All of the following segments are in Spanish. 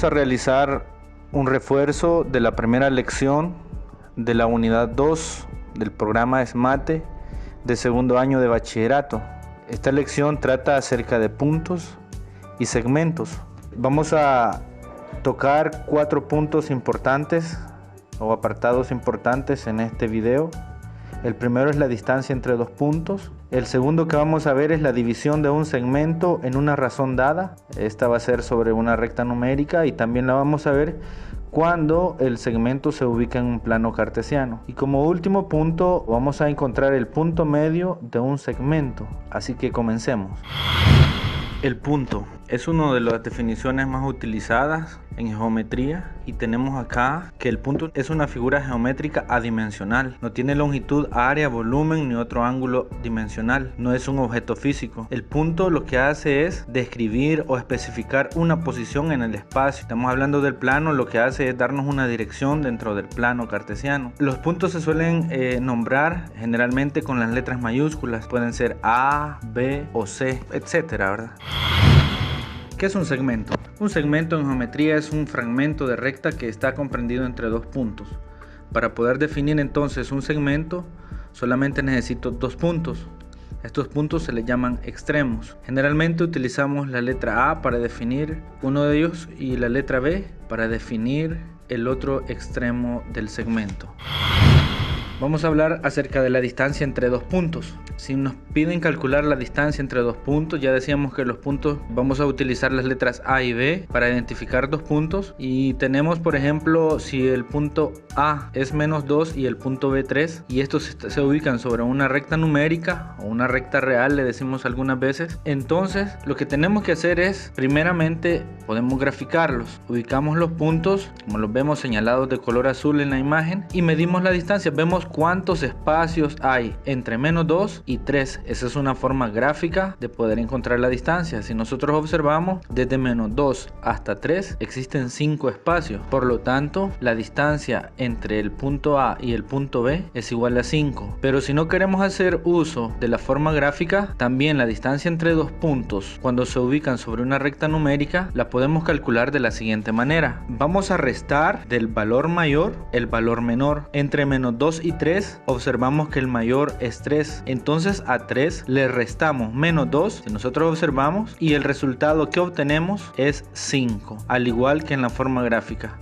vamos a realizar un refuerzo de la primera lección de la unidad 2 del programa ESMATE de segundo año de bachillerato. Esta lección trata acerca de puntos y segmentos. Vamos a tocar 4 puntos importantes o apartados importantes en este video. El primero es la distancia entre dos puntos. El segundo que vamos a ver es la división de un segmento en una razón dada. Esta va a ser sobre una recta numérica y también la vamos a ver cuando el segmento se ubica en un plano cartesiano. Y como último punto vamos a encontrar el punto medio de un segmento. Así que comencemos. El punto es una de las definiciones más utilizadas en geometría y tenemos acá que el punto es una figura geométrica adimensional. No tiene longitud, área, volumen ni otro ángulo dimensional. No es un objeto físico. El punto lo que hace es describir o especificar una posición en el espacio. Estamos hablando del plano, lo que hace es darnos una dirección dentro del plano cartesiano. Los puntos se suelen nombrar generalmente con las letras mayúsculas. Pueden ser A, B o C, etcétera, ¿verdad? ¿Qué es un segmento? Un segmento en geometría es un fragmento de recta que está comprendido entre dos puntos. Para poder definir entonces un segmento, solamente necesito 2 puntos. Estos puntos se les llaman extremos. Generalmente utilizamos la letra A para definir uno de ellos y la letra B para definir el otro extremo del segmento. Vamos a hablar acerca de la distancia entre dos puntos. Si nos piden calcular la distancia entre dos puntos, ya decíamos que los puntos vamos a utilizar las letras A y B para identificar dos puntos. Y tenemos, por ejemplo, si el punto A es menos 2 y el punto B 3, y estos se ubican sobre una recta numérica o una recta real, le decimos algunas veces, entonces lo que tenemos que hacer es, primeramente, podemos graficarlos. Ubicamos los puntos, como los vemos señalados de color azul en la imagen, y medimos la distancia. Vemos cuántos espacios hay entre menos 2 y 3. Esa es una forma gráfica de poder encontrar la distancia. Si nosotros observamos, desde menos 2 hasta 3 existen 5 espacios. Por lo tanto, la distancia entre el punto A y el punto B es igual a 5. Pero si no queremos hacer uso de la forma gráfica, también la distancia entre dos puntos, cuando se ubican sobre una recta numérica, la podemos calcular de la siguiente manera. Vamos a restar del valor mayor el valor menor. Entre menos 2 y 3 observamos que el mayor es 3. Entonces a 3 le restamos menos 2, si nosotros observamos, y el resultado que obtenemos es 5, al igual que en la forma gráfica.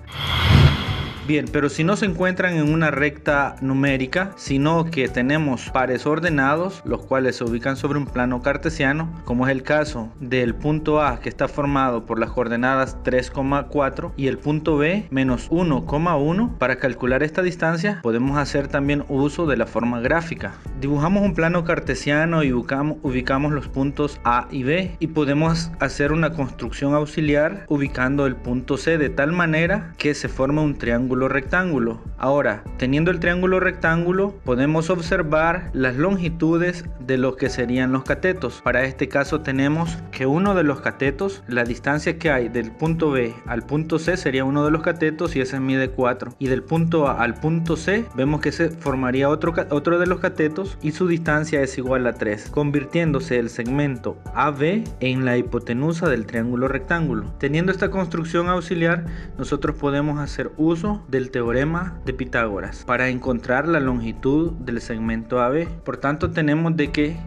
Bien, pero si no se encuentran en una recta numérica, sino que tenemos pares ordenados, los cuales se ubican sobre un plano cartesiano, como es el caso del punto A, que está formado por las coordenadas 3,4 y el punto B menos 1,1, para calcular esta distancia podemos hacer también uso de la forma gráfica. Dibujamos un plano cartesiano y ubicamos los puntos A y B, y podemos hacer una construcción auxiliar ubicando el punto C de tal manera que se forma un triángulo rectángulo. Ahora, teniendo el triángulo rectángulo, podemos observar las longitudes de lo que serían los catetos. Para este caso tenemos que uno de los catetos, la distancia que hay del punto B al punto C sería uno de los catetos y ese mide 4. Y del punto A al punto C vemos que se formaría otro de los catetos y su distancia es igual a 3, convirtiéndose el segmento AB en la hipotenusa del triángulo rectángulo. Teniendo esta construcción auxiliar, nosotros podemos hacer uso del teorema de Pitágoras para encontrar la longitud del segmento AB. Por tanto, tenemos de que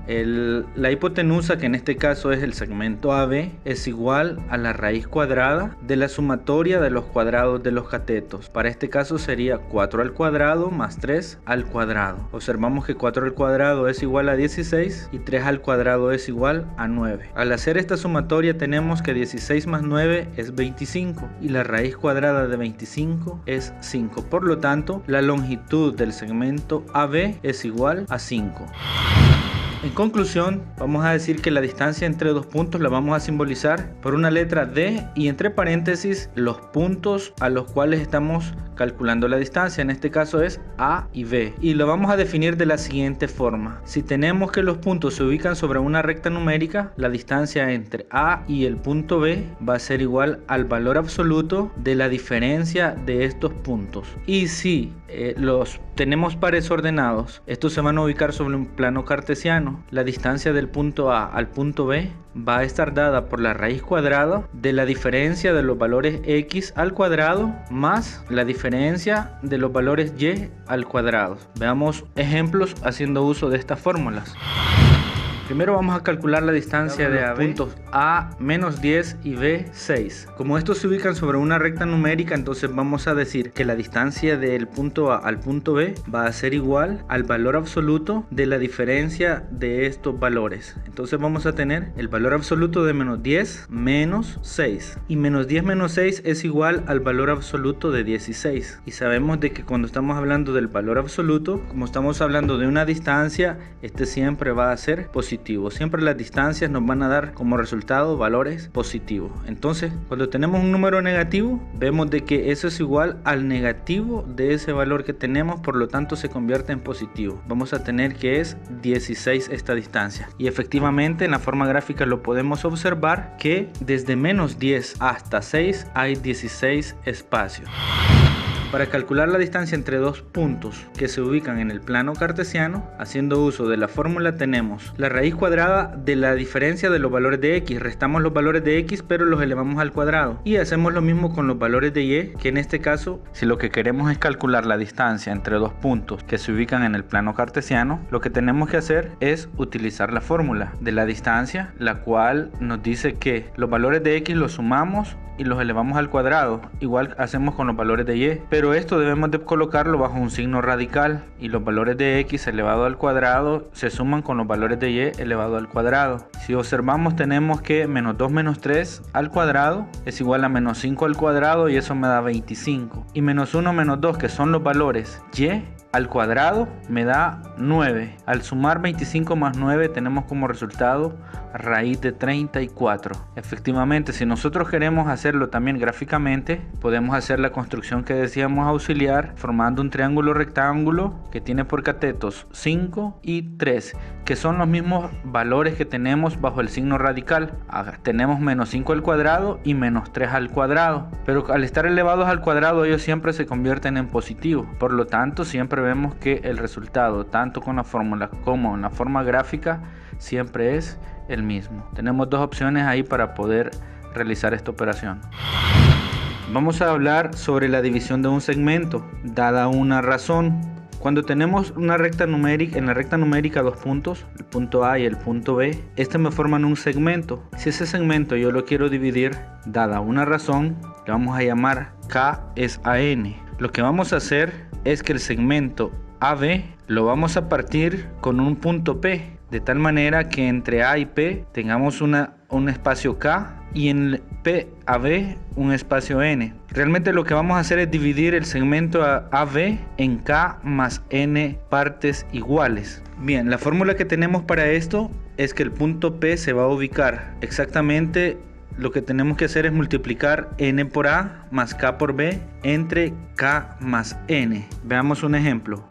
la hipotenusa, que en este caso es el segmento AB, es igual a la raíz cuadrada de la sumatoria de los cuadrados de los catetos. Para este caso sería 4 al cuadrado más 3 al cuadrado. Observamos que 4 al cuadrado es igual a 16 y 3 al cuadrado es igual a 9. Al hacer esta sumatoria tenemos que 16 más 9 es 25 y la raíz cuadrada de 25 es 5. Por lo tanto, la longitud del segmento AB es igual a 5. En conclusión, vamos a decir que la distancia entre dos puntos la vamos a simbolizar por una letra D y entre paréntesis los puntos a los cuales estamos calculando la distancia. En este caso es A y B. Y lo vamos a definir de la siguiente forma. Si tenemos que los puntos se ubican sobre una recta numérica, la distancia entre A y el punto B va a ser igual al valor absoluto de la diferencia de estos puntos. Y si los tenemos pares ordenados, estos se van a ubicar sobre un plano cartesiano. 1, la distancia del punto A al punto B va a estar dada por la raíz cuadrada de la diferencia de los valores x al cuadrado más la diferencia de los valores y al cuadrado. Veamos ejemplos haciendo uso de estas fórmulas. Primero vamos a calcular la distancia de puntos A menos 10 y B 6. Como estos se ubican sobre una recta numérica, entonces vamos a decir que la distancia del punto A al punto B va a ser igual al valor absoluto de la diferencia de estos valores. Entonces vamos a tener el valor absoluto de menos 10 menos 6. Y menos 10 menos 6 es igual al valor absoluto de 16. Y sabemos de que cuando estamos hablando del valor absoluto, como estamos hablando de una distancia, este siempre va a ser positivo. Siempre las distancias nos van a dar como resultado valores positivos. Entonces, cuando tenemos un número negativo, vemos de que eso es igual al negativo de ese valor que tenemos, por lo tanto se convierte en positivo. Vamos a tener que es 16 esta distancia. Y efectivamente en la forma gráfica lo podemos observar que desde menos 10 hasta 6 hay 16 espacios. Para calcular la distancia entre dos puntos que se ubican en el plano cartesiano, haciendo uso de la fórmula, tenemos la raíz cuadrada de la diferencia de los valores de x. Restamos los valores de x pero los elevamos al cuadrado. Y hacemos lo mismo con los valores de y, que en este caso, si lo que queremos es calcular la distancia entre dos puntos que se ubican en el plano cartesiano, lo que tenemos que hacer es utilizar la fórmula de la distancia, la cual nos dice que los valores de x los sumamos y los elevamos al cuadrado. Igual hacemos con los valores de y, pero esto debemos de colocarlo bajo un signo radical, y los valores de x elevado al cuadrado se suman con los valores de y elevado al cuadrado. Si observamos, tenemos que menos 2 menos 3 al cuadrado es igual a menos 5 al cuadrado, y eso me da 25. Y menos 1 menos 2, que son los valores y al cuadrado, me da 9. Al sumar 25 más 9 tenemos como resultado raíz de 34. Efectivamente, si nosotros queremos hacerlo también gráficamente, podemos hacer la construcción que decíamos auxiliar, formando un triángulo rectángulo que tiene por catetos 5 y 3, que son los mismos valores que tenemos bajo el signo radical. Tenemos menos 5 al cuadrado y menos 3 al cuadrado, pero al estar elevados al cuadrado ellos siempre se convierten en positivo. Por lo tanto, siempre vemos que el resultado, tanto con la fórmula como en la forma gráfica, siempre es el mismo. Tenemos dos opciones ahí para poder realizar esta operación. Vamos a hablar sobre la división de un segmento, dada una razón. Cuando tenemos una recta numérica, en la recta numérica dos puntos, el punto A y el punto B, estos me forman un segmento. Si ese segmento yo lo quiero dividir, dada una razón, le vamos a llamar K es a N. Lo que vamos a hacer es que el segmento AB lo vamos a partir con un punto P, de tal manera que entre A y P tengamos un espacio K y en P a B un espacio N. Realmente lo que vamos a hacer es dividir el segmento AB en K más N partes iguales. Bien, la fórmula que tenemos para esto es que el punto P se va a ubicar exactamente. Lo que tenemos que hacer es multiplicar n por a más k por b entre k más n. Veamos un ejemplo.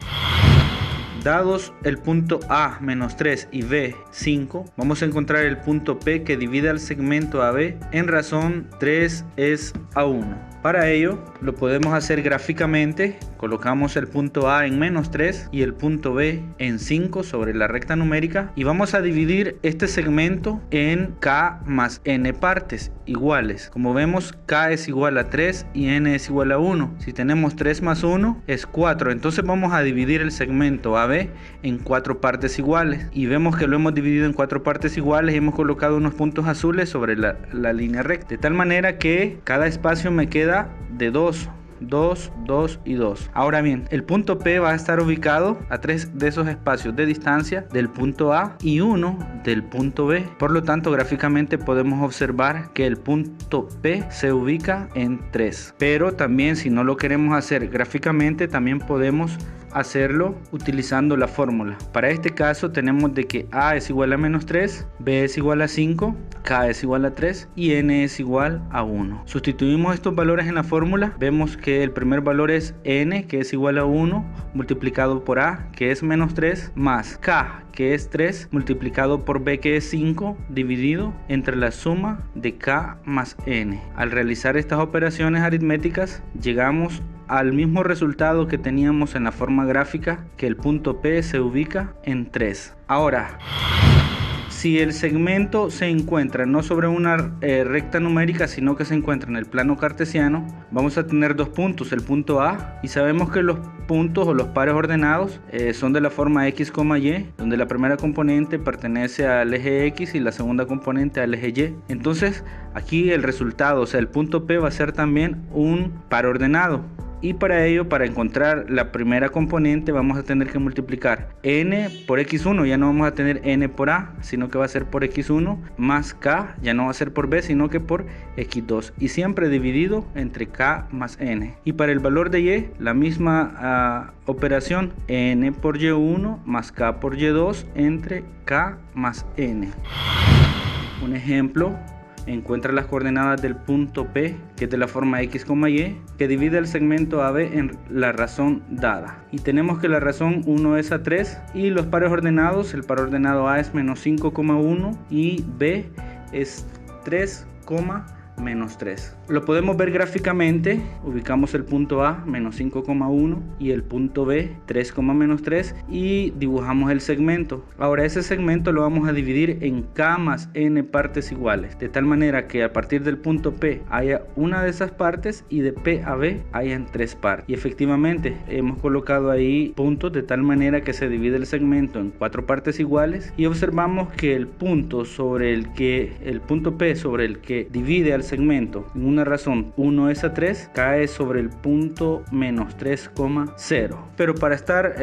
Dados el punto A menos 3 y B 5, vamos a encontrar el punto P que divide al segmento AB en razón 3 es a 1. Para ello lo podemos hacer gráficamente. Colocamos el punto A en menos 3 y el punto B en 5 sobre la recta numérica, y vamos a dividir este segmento en K más N partes iguales. Como vemos, K es igual a 3 y N es igual a 1. Si tenemos 3 más 1 es 4, entonces vamos a dividir el segmento AB en 4 partes iguales, y vemos que lo hemos dividido en 4 partes iguales y hemos colocado unos puntos azules sobre la línea recta, de tal manera que cada espacio me queda de 2, 2, 2 y 2. Ahora bien, el punto P va a estar ubicado a 3 de esos espacios de distancia del punto A y 1 del punto B. Por lo tanto, gráficamente podemos observar que el punto P se ubica en 3. Pero también, si no lo queremos hacer gráficamente, también podemos hacerlo utilizando la fórmula. Para este caso tenemos de que A es igual a menos 3, B es igual a 5, K es igual a 3 y N es igual a 1. Sustituimos estos valores en la fórmula. Vemos que el primer valor es N, que es igual a 1, multiplicado por A, que es menos 3, más K, que es 3, multiplicado por B, que es 5, dividido entre la suma de K más N. Al realizar estas operaciones aritméticas, llegamos al mismo resultado que teníamos en la forma gráfica, que el punto P se ubica en 3. Ahora, si el segmento se encuentra no sobre una recta numérica, sino que se encuentra en el plano cartesiano, vamos a tener dos puntos, el punto A, y sabemos que los puntos o los pares ordenados son de la forma x, y, donde la primera componente pertenece al eje x y la segunda componente al eje y. Entonces aquí el resultado, o sea el punto P, va a ser también un par ordenado. Y para ello, para encontrar la primera componente, vamos a tener que multiplicar n por x1, ya no vamos a tener n por a, sino que va a ser por x1, más k, ya no va a ser por b, sino que por x2, y siempre dividido entre k más n. Y para el valor de y, la misma operación, n por y1 más k por y2 entre k más n. Un ejemplo: encuentra las coordenadas del punto P, que es de la forma x, y, que divide el segmento AB en la razón dada. Y tenemos que la razón 1 es a 3 y los pares ordenados, el par ordenado A es menos 5,1 y B es 3, menos 3. Lo podemos ver gráficamente. Ubicamos el punto A, menos 5,1, y el punto B, 3, menos 3, y dibujamos el segmento. Ahora ese segmento lo vamos a dividir en K más N partes iguales, de tal manera que a partir del punto P haya una de esas partes y de P a B hayan 3 partes. Y efectivamente hemos colocado ahí puntos de tal manera que se divide el segmento en 4 partes iguales, y observamos que el punto P sobre el que divide al segmento en una razón 1 es a 3 cae sobre el punto menos 3,0. Pero para estar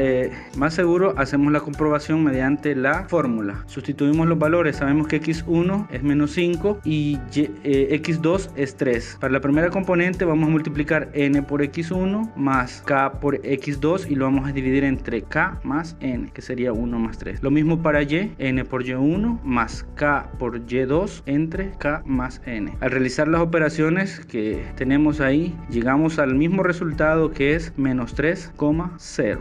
más seguro, hacemos la comprobación mediante la fórmula. Sustituimos los valores. Sabemos que x1 es menos 5 y x2 es 3. Para la primera componente vamos a multiplicar n por x1 más k por x2 y lo vamos a dividir entre k más n, que sería 1 más 3. Lo mismo para y, n por y1 más k por y2 entre k más n. Al realizar las operaciones que tenemos ahí, llegamos al mismo resultado, que es menos 3,0.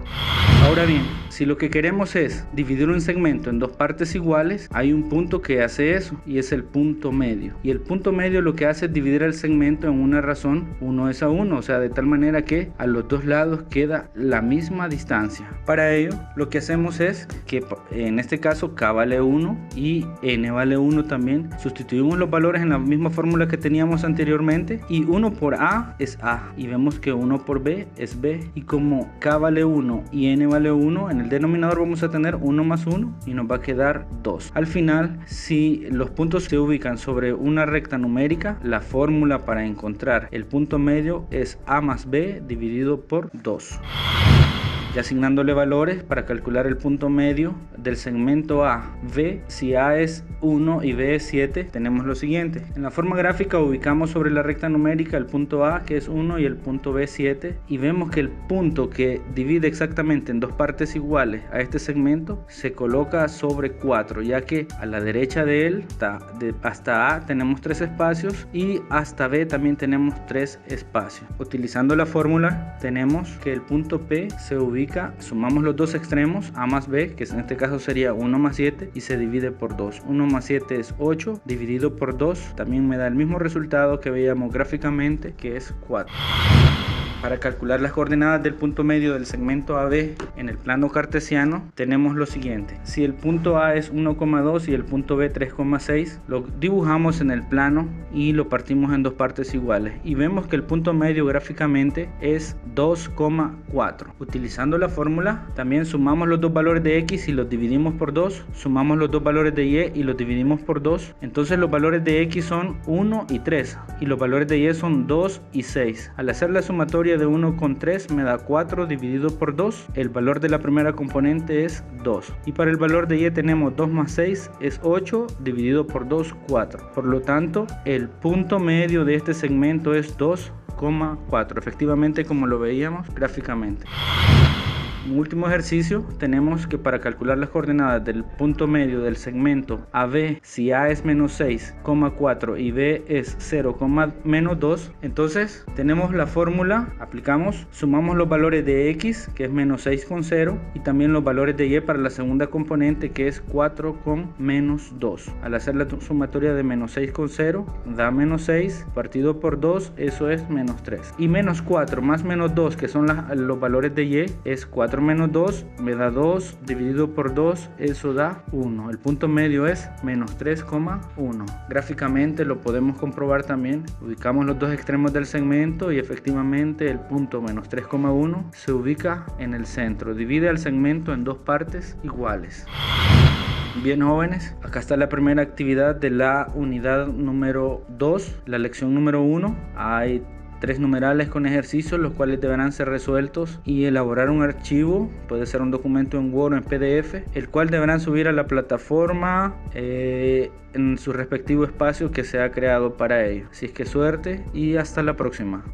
Ahora bien, si lo que queremos es dividir un segmento en dos partes iguales, hay un punto que hace eso, y es el punto medio. Y el punto medio lo que hace es dividir el segmento en una razón 1 es a 1, o sea, de tal manera que a los dos lados queda la misma distancia. Para ello, lo que hacemos es que en este caso k vale 1 y n vale 1 también. Sustituimos los valores en la misma fórmula que teníamos anteriormente, y 1 por a es a, y vemos que 1 por b es b, y como k vale 1 y n vale 1, en el denominador vamos a tener 1 más 1 y nos va a quedar 2. Al final, si los puntos se ubican sobre una recta numérica, la fórmula para encontrar el punto medio es a más b dividido por 2. Y asignándole valores para calcular el punto medio del segmento A, B, si A es 1 y B es 7, tenemos lo siguiente. En la forma gráfica ubicamos sobre la recta numérica el punto A, que es 1, y el punto B 7, y vemos que el punto que divide exactamente en dos partes iguales a este segmento se coloca sobre 4, ya que a la derecha de él, hasta A tenemos 3 espacios y hasta B también tenemos 3 espacios. Utilizando la fórmula tenemos que el punto P se ubica, sumamos los dos extremos, a más b, que en este caso sería 1 más 7, y se divide por 2. 1 más 7 es 8, dividido por 2 también me da el mismo resultado que veíamos gráficamente, que es 4. Para calcular las coordenadas del punto medio del segmento AB en el plano cartesiano, tenemos lo siguiente. Si el punto A es 1,2 y el punto B 3,6, lo dibujamos en el plano y lo partimos en dos partes iguales, y vemos que el punto medio gráficamente es 2,4. Utilizando la fórmula, también sumamos los dos valores de x y los dividimos por 2, sumamos los dos valores de y y los dividimos por 2, entonces los valores de x son 1 y 3, y los valores de y son 2 y 6. Al hacer la sumatoria de 1 con 3 me da 4 dividido por 2, el valor de la primera componente es 2, y para el valor de y tenemos 2 más 6 es 8, dividido por 2, 4. Por lo tanto, el punto medio de este segmento es 2,4, efectivamente como lo veíamos gráficamente. Un último ejercicio, tenemos que para calcular las coordenadas del punto medio del segmento AB, si A es menos 6,4 y B es 0, menos 2, entonces tenemos la fórmula, aplicamos, sumamos los valores de X, que es menos 6,0, y también los valores de Y para la segunda componente, que es 4 con menos 2. Al hacer la sumatoria de menos 6,0 da menos 6, partido por 2, eso es menos 3. Y menos 4 más menos 2, que son los valores de Y, es 4 menos 2, me da 2, dividido por 2, eso da 1. El punto medio es menos 3,1. Gráficamente lo podemos comprobar también. Ubicamos los dos extremos del segmento y efectivamente el punto menos 3,1 se ubica en el centro. Divide al segmento en dos partes iguales. Bien, jóvenes, acá está la primera actividad de la unidad número 2, la lección número 1. Hay 3 numerales con ejercicios, los cuales deberán ser resueltos y elaborar un archivo, puede ser un documento en Word o en PDF, el cual deberán subir a la plataforma en su respectivo espacio que se ha creado para ello. Así es que suerte y hasta la próxima.